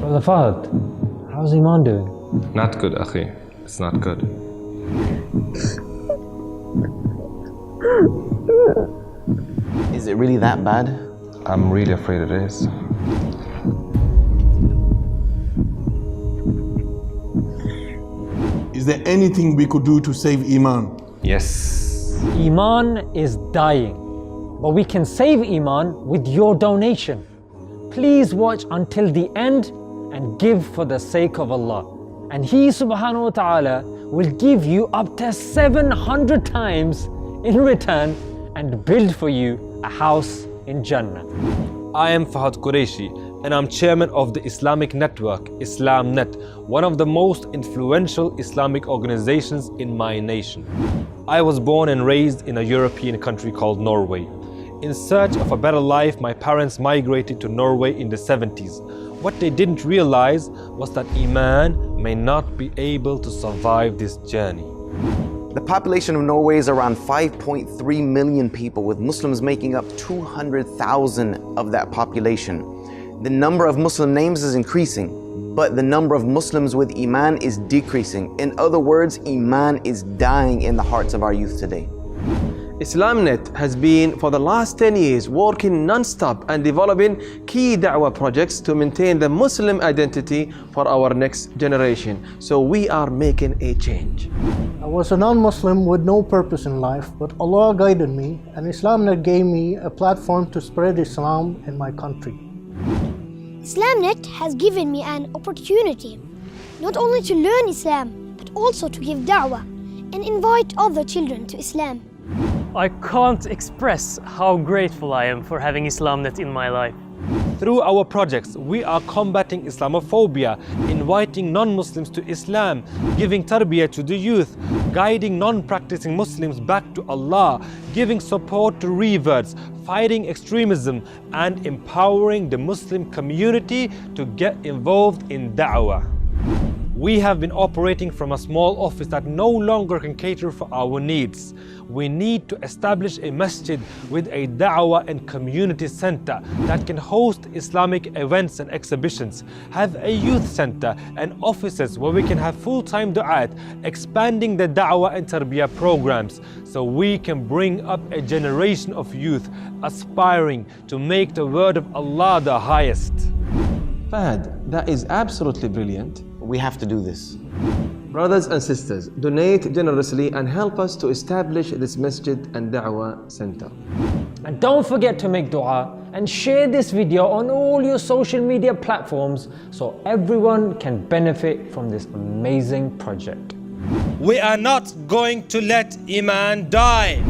Brother Fahad, how's Iman doing? Not good, Akhi. It's not good. Is it really that bad? I'm really afraid it is. Is there anything we could do to save Iman? Yes. Iman is dying, but we can save Iman with your donation. Please watch until the end and give for the sake of Allah. And He subhanahu wa ta'ala will give you up to 700 times in return and build for you a house in Jannah. I am Fahad Qureshi and I'm chairman of the Islamic network, IslamNet, one of the most influential Islamic organizations in my nation. I was born and raised in a European country called Norway. In search of a better life, my parents migrated to Norway in the 70s. What they didn't realize was that Iman may not be able to survive this journey. The population of Norway is around 5.3 million people, with Muslims making up 200,000 of that population. The number of Muslim names is increasing, but the number of Muslims with Iman is decreasing. In other words, Iman is dying in the hearts of our youth today. IslamNet has been for the last 10 years working non-stop and developing key da'wah projects to maintain the Muslim identity for our next generation. So we are making a change. I was a non-Muslim with no purpose in life, but Allah guided me and IslamNet gave me a platform to spread Islam in my country. IslamNet has given me an opportunity not only to learn Islam, but also to give da'wah and invite other children to Islam. I can't express how grateful I am for having IslamNet in my life. Through our projects, we are combating Islamophobia, inviting non-Muslims to Islam, giving tarbiyah to the youth, guiding non-practicing Muslims back to Allah, giving support to reverts, fighting extremism, and empowering the Muslim community to get involved in da'wah. We have been operating from a small office that no longer can cater for our needs. We need to establish a masjid with a da'wah and community center that can host Islamic events and exhibitions, have a youth center and offices where we can have full-time du'at, expanding the da'wah and tarbiyah programs so we can bring up a generation of youth aspiring to make the word of Allah the highest. Fahad, that is absolutely brilliant. We have to do this. Brothers and sisters, donate generously and help us to establish this masjid and da'wah center. And don't forget to make dua and share this video on all your social media platforms so everyone can benefit from this amazing project. We are not going to let Iman die.